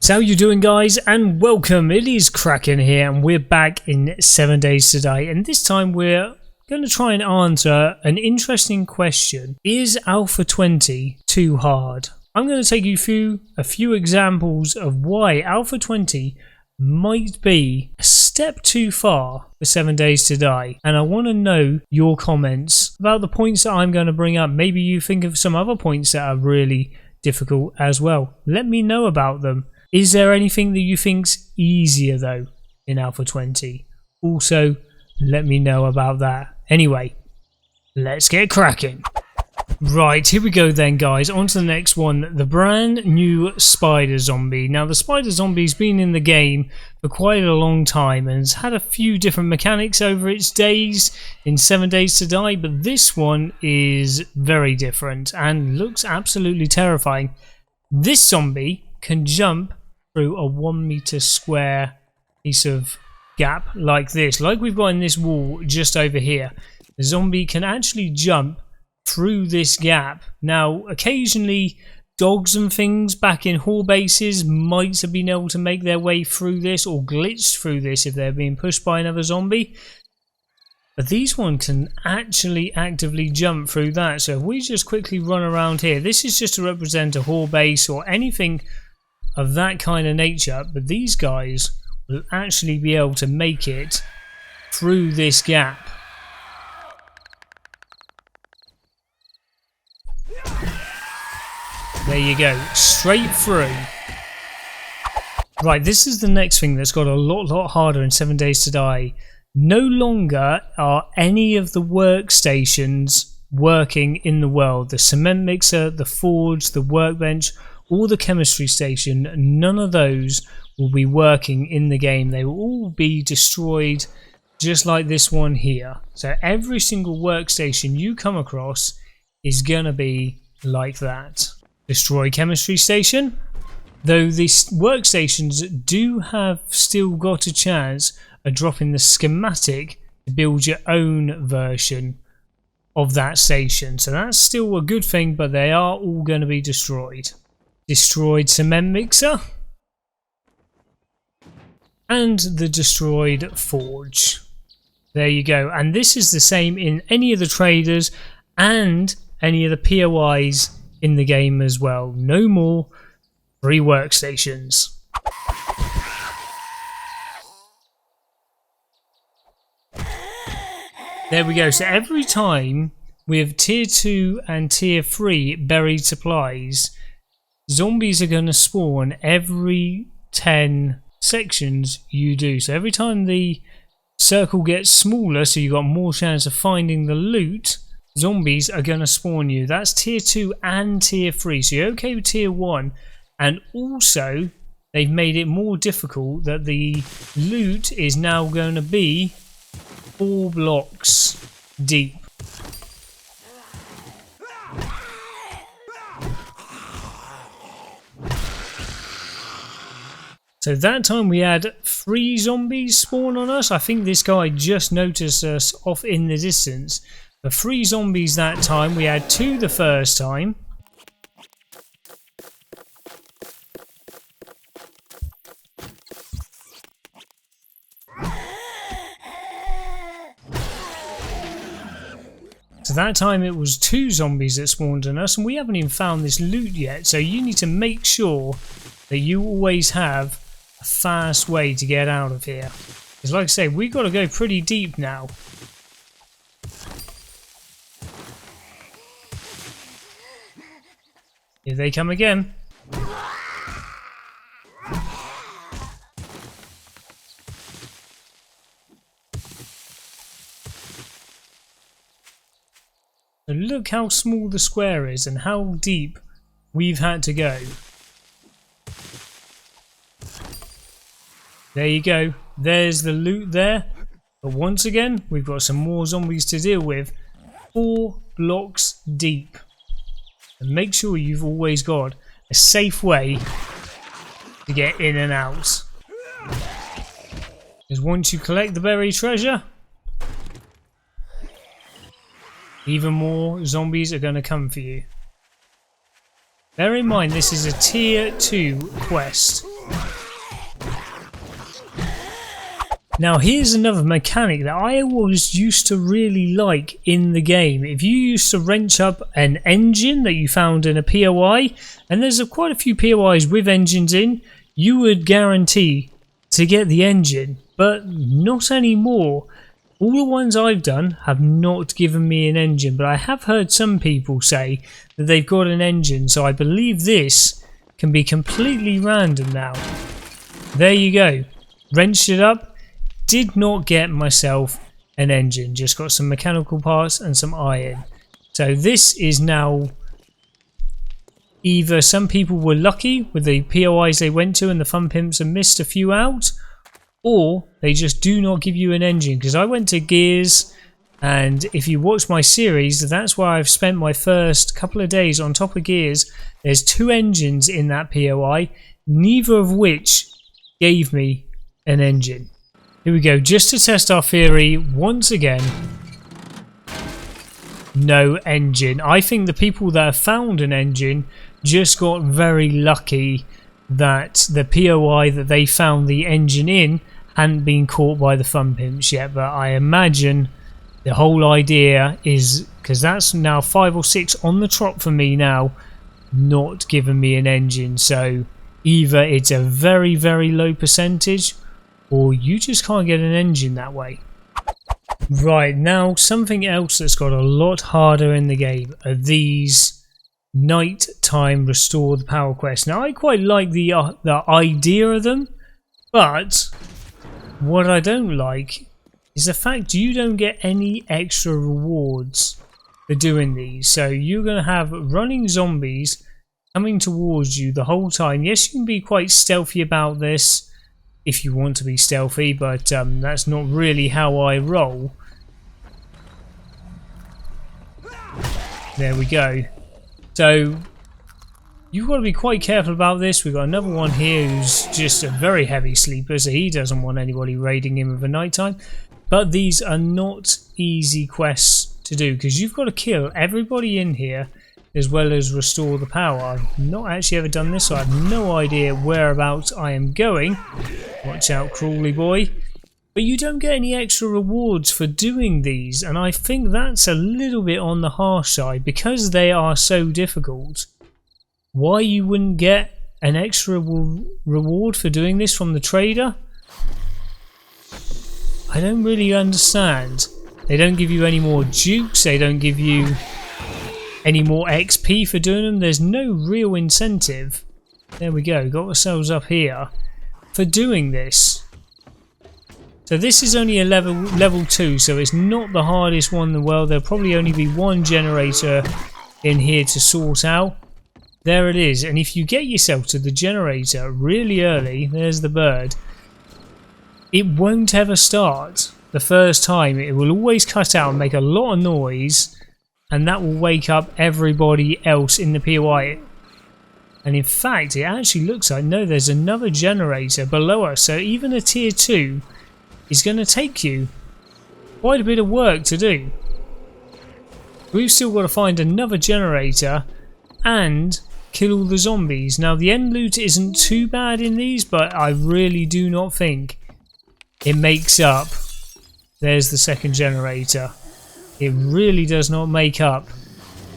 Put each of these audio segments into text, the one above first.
So how you doing, guys, and welcome. It is Kraken here, and we're back in 7 days to die, and this time we're going to try and answer an interesting question. Is Alpha 20 too hard? I'm going to take you through a few examples of why Alpha 20 might be a step too far for 7 days to die, and I want to know your comments about the points that I'm going to bring up. Maybe you think of some other points that are really difficult as well. Let me know about them. Is there anything that you think's easier though in Alpha 20? Also, let me know about that. Anyway, let's get cracking. Right, here we go then, guys. On to the next one, the brand new spider zombie. Now, the spider zombie's been in the game for quite a long time and has had a few different mechanics over its days in 7 days to die, but this one is very different and looks absolutely terrifying. This zombie can jump through a 1 meter square piece of gap like this, like we've got in this wall just over here. The zombie can actually jump through this gap. Now, occasionally dogs and things back in hall bases might have been able to make their way through this or glitch through this if they're being pushed by another zombie, but these ones can actually actively jump through that. So if we just quickly run around here, this is just to represent a hall base or anything of that kind of nature, but these guys will actually be able to make it through this gap. There you go, straight through. Right, this is the next thing that's got a lot harder in 7 days to die. No longer are any of the workstations working in the world. The cement mixer, the forge, the workbench, or the chemistry station, none of those will be working in the game. They will all be destroyed just like this one here. So every single workstation you come across is gonna be like that. Destroy chemistry station. Though these workstations do have still got a chance of dropping the schematic to build your own version of that station. So that's still a good thing, but they are all going to be destroyed. Destroyed cement mixer. And the destroyed forge. There you go. And this is the same in any of the traders and any of the POIs in the game as well. No more free workstations. There we go. So every time we have tier 2 and tier 3 buried supplies, zombies are going to spawn every 10 sections you do. So every time the circle gets smaller, so you've got more chance of finding the loot, zombies are going to spawn you. That's tier 2 and tier 3. So you're okay with tier 1. And also, they've made it more difficult that the loot is now going to be 4 blocks deep. So that time we had 3 zombies spawn on us. I think this guy just noticed us off in the distance. The 3 zombies that time. We had 2 the first time. So that time it was 2 zombies that spawned on us, and we haven't even found this loot yet. So you need to make sure that you always have a fast way to get out of here. Because like I say, we've got to go pretty deep now. Here they come again. So look how small the square is and how deep we've had to go. There you go. There's the loot there. But once again, we've got some more zombies to deal with. 4 blocks deep. And make sure you've always got a safe way to get in and out. Because once you collect the buried treasure, even more zombies are going to come for you. Bear in mind, this is a tier 2 quest. Now here's another mechanic that I always used to really like in the game. If you used to wrench up an engine that you found in a POI, and there's quite a few POIs with engines in, you would guarantee to get the engine, but not anymore. All the ones I've done have not given me an engine, but I have heard some people say that they've got an engine, so I believe this can be completely random now. There you go. Wrenched it up. Did not get myself an engine, just got some mechanical parts and some iron. So this is now either some people were lucky with the POIs they went to and the fun pimps and missed a few out, or they just do not give you an engine. Because I went to Gears, and if you watch my series, that's where I've spent my first couple of days on top of Gears. There's 2 engines in that POI, neither of which gave me an engine. Here we go, just to test our theory once again. No engine. I think the people that have found an engine just got very lucky that the POI that they found the engine in hadn't been caught by the fun pimps yet. But I imagine the whole idea is, because that's now 5 or 6 on the trot for me now, not giving me an engine. So either it's a very, very low percentage, or you just can't get an engine that way. Right, now something else that's got a lot harder in the game are these nighttime restore the power quests. Now I quite like the idea of them, but what I don't like is the fact you don't get any extra rewards for doing these. So you're going to have running zombies coming towards you the whole time. Yes, you can be quite stealthy about this if you want to be stealthy, but that's not really how I roll. There we go. So you've got to be quite careful about this. We've got another one here who's just a very heavy sleeper, so he doesn't want anybody raiding him with a nighttime. But these are not easy quests to do, because you've got to kill everybody in here as well as restore the power. I've not actually ever done this, so I have no idea whereabouts I am going. Watch out, Crawley boy. But you don't get any extra rewards for doing these, and I think that's a little bit on the harsh side, because they are so difficult. Why you wouldn't get an extra reward for doing this from the trader? I don't really understand. They don't give you any more dukes, they don't give you any more XP for doing them. There's no real incentive. There we go, got ourselves up here for doing this. So this is only a level 2, so it's not the hardest one in the world. There'll probably only be 1 generator in here to sort out. There it is, and if you get yourself to the generator really early, there's the bird, it won't ever start the first time. It will always cut out and make a lot of noise, and that will wake up everybody else in the POI. And in fact, it actually looks like, no, there's another generator below us, so even a tier 2 is going to take you quite a bit of work to do. We've still got to find another generator and kill all the zombies. Now the end loot isn't too bad in these, but I really do not think it makes up. There's the second generator. It really does not make up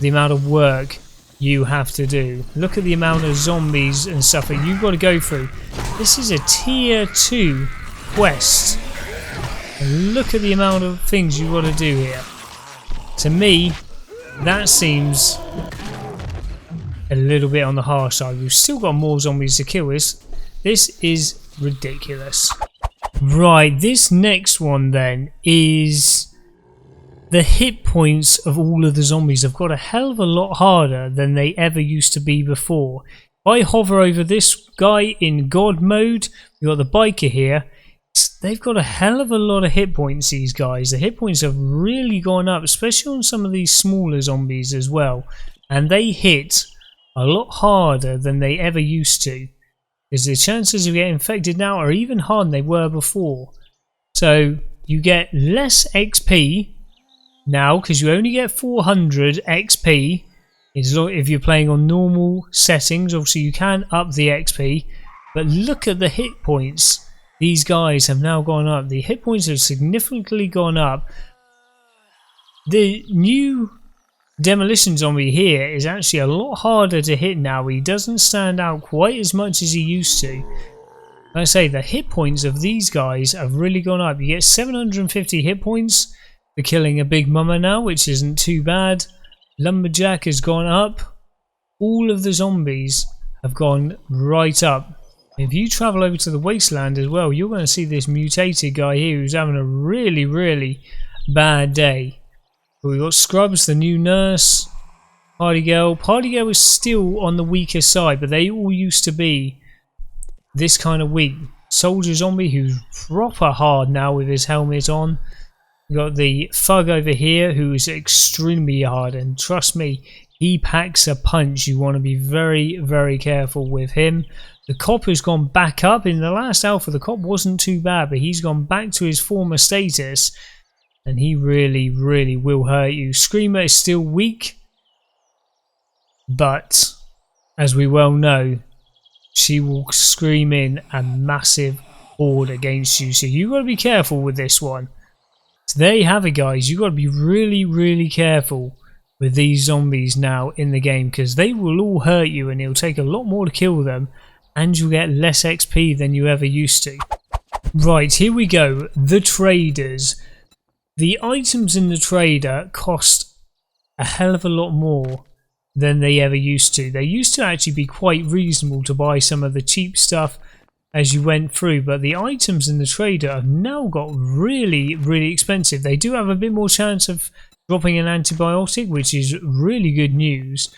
the amount of work you have to do. Look at the amount of zombies and stuff that you've got to go through. This is a tier 2 quest. And look at the amount of things you've got to do here. To me, that seems a little bit on the harsh side. We've still got more zombies to kill. This is ridiculous. Right, this next one then is the hit points of all of the zombies have got a hell of a lot harder than they ever used to be before. If I hover over this guy in God mode, we've got the biker here. They've got a hell of a lot of hit points, these guys. The hit points have really gone up, especially on some of these smaller zombies as well. And they hit a lot harder than they ever used to, because the chances of getting infected now are even harder than they were before. So you get less XP now, because you only get 400 XP if you're playing on normal settings. Obviously you can up the XP, But look at the hit points. These guys have now gone up. The hit points have significantly gone up. The new demolition zombie here is actually a lot harder to hit now. He doesn't stand out quite as much as he used to. Like I say, the hit points of these guys have really gone up. You get 750 hit points for killing a big mama now, which isn't too bad. Lumberjack has gone up. All of the zombies have gone right up. If you travel over to the Wasteland as well, you're going to see this mutated guy here who's having a really, really bad day. We've got Scrubs, the new nurse, Party Girl. Party Girl is still on the weaker side, but they all used to be this kind of weak. Soldier Zombie, who's proper hard now with his helmet on. We've got the Thug over here, who is extremely hard, and trust me, he packs a punch. You want to be very, very careful with him. The Cop has gone back up. In the last alpha, the Cop wasn't too bad, but he's gone back to his former status, and he really, really will hurt you. Screamer is still weak, but as we well know, she will scream in a massive horde against you, so you've got to be careful with this one. So there you have it, guys. You've got to be really, really careful with these zombies now in the game, because they will all hurt you and it'll take a lot more to kill them, and you'll get less XP than you ever used to. Right, here we go. The traders. The items in the trader cost a hell of a lot more than they ever used to. They used to actually be quite reasonable to buy some of the cheap stuff as you went through, but the items in the trader have now got really, really expensive. They do have a bit more chance of dropping an antibiotic, which is really good news.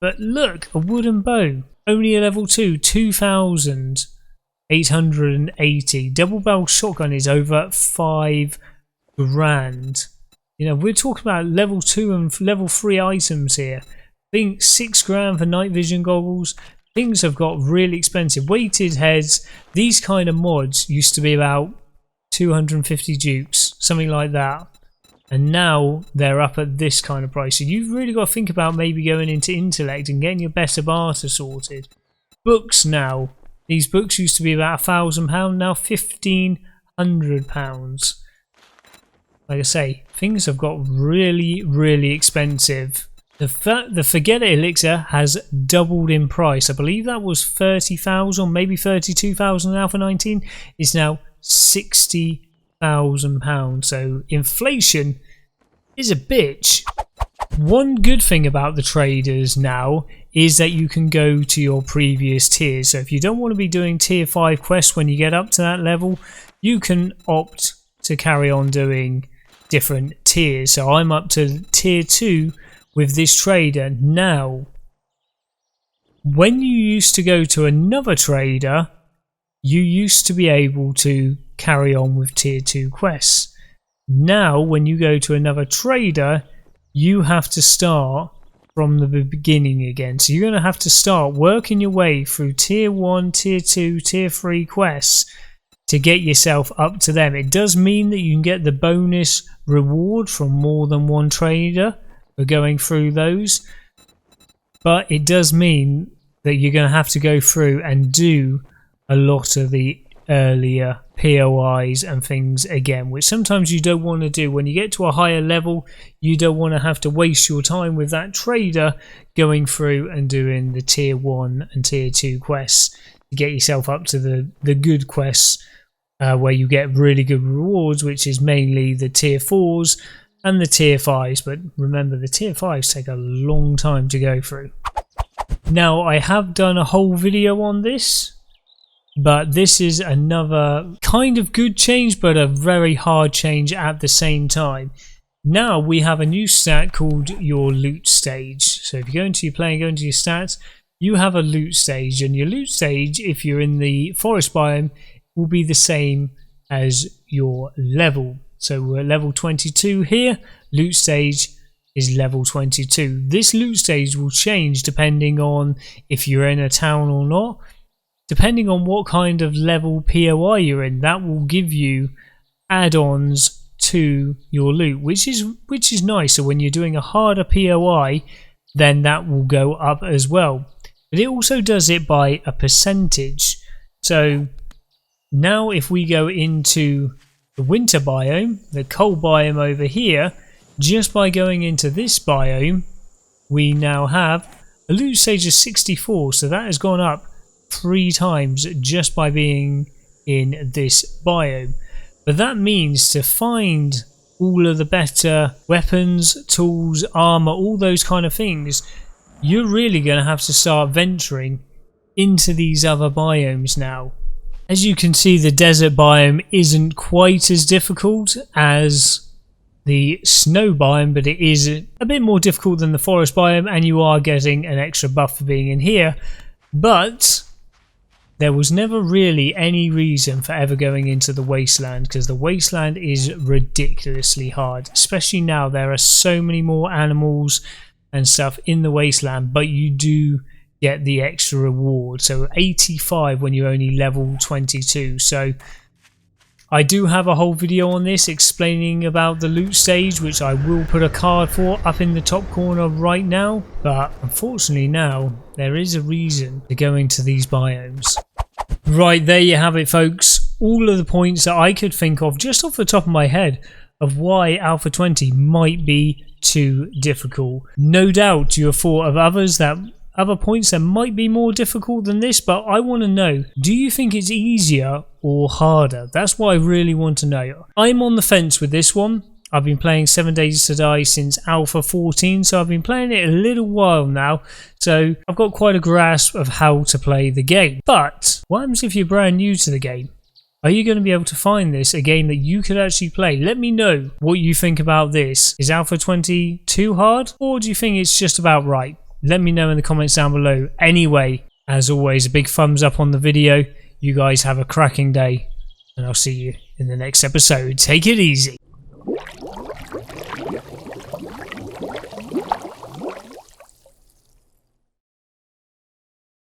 But look, a wooden bow, only a level 2, 2,880. Double barrel shotgun is over 5 grand. You know, we're talking about level 2 and level 3 items here. I think 6 grand for night vision goggles. Things have got really expensive. Weighted heads, these kind of mods used to be about 250 dukes, something like that. And now they're up at this kind of price. So you've really got to think about maybe going into intellect and getting your better barter sorted. Books now. These books used to be about £1,000, now £1,500. Like I say, things have got really, really expensive. The Forget It elixir has doubled in price. I believe that was 30,000, maybe 32,000 now for 19. It's now £60,000. So inflation is a bitch. One good thing about the traders now is that you can go to your previous tiers. So if you don't want to be doing tier 5 quests when you get up to that level, you can opt to carry on doing different tiers. So I'm up to tier 2 with this trader now. When you used to go to another trader, you used to be able to carry on with tier 2 quests. Now when you go to another trader, you have to start from the beginning again. So you're going to have to start working your way through tier 1, tier 2, tier 3 quests to get yourself up to them. It does mean that you can get the bonus reward from more than one trader for going through those, but it does mean that you're going to have to go through and do a lot of the earlier POIs and things again, which sometimes you don't want to do. When you get to a higher level, you don't want to have to waste your time with that trader going through and doing the tier 1 and tier 2 quests to get yourself up to the good quests where you get really good rewards, which is mainly the tier 4s and the tier 5s. But remember, the tier 5s take a long time to go through. Now, I have done a whole video on this, but this is another kind of good change, but a very hard change at the same time. Now we have a new stat called your loot stage. So if you go into your play and go into your stats, you have a loot stage, and your loot stage, if you're in the forest biome, will be the same as your level. So we're at level 22 here. Loot stage is level 22. This loot stage will change depending on if you're in a town or not. Depending on what kind of level POI you're in, that will give you add-ons to your loot, which is nice. So when you're doing a harder POI, then that will go up as well. But it also does it by a percentage. So now if we go into the winter biome, the cold biome over here, just by going into this biome, we now have a loot stage of 64. So that has gone up 3 times just by being in this biome. But that means to find all of the better weapons, tools, armor, all those kind of things, you're really going to have to start venturing into these other biomes now. As you can see, the desert biome isn't quite as difficult as the snow biome, but it is a bit more difficult than the forest biome, and you are getting an extra buff for being in here. But there was never really any reason for ever going into the Wasteland, because the Wasteland is ridiculously hard, especially now. There are so many more animals and stuff in the Wasteland, but you do get the extra reward. So 85 when you're only level 22. So I do have a whole video on this explaining about the loot stage, which I will put a card for up in the top corner right now. But unfortunately now there is a reason to go into these biomes. Right, there you have it, folks. All of the points that I could think of just off the top of my head of why Alpha 20 might be too difficult. No doubt you have thought of other points that might be more difficult than this, but I want to know, do you think it's easier or harder? That's what I really want to know. I'm on the fence with this one. I've been playing 7 Days to Die since Alpha 14, so I've been playing it a little while now, so I've got quite a grasp of how to play the game. But what happens if you're brand new to the game? Are you going to be able to find this a game that you could actually play? Let me know what you think about this. Is Alpha 20 too hard, or do you think it's just about right? Let me know in the comments down below. Anyway, as always, a big thumbs up on the video. You guys have a cracking day, and I'll see you in the next episode. Take it easy.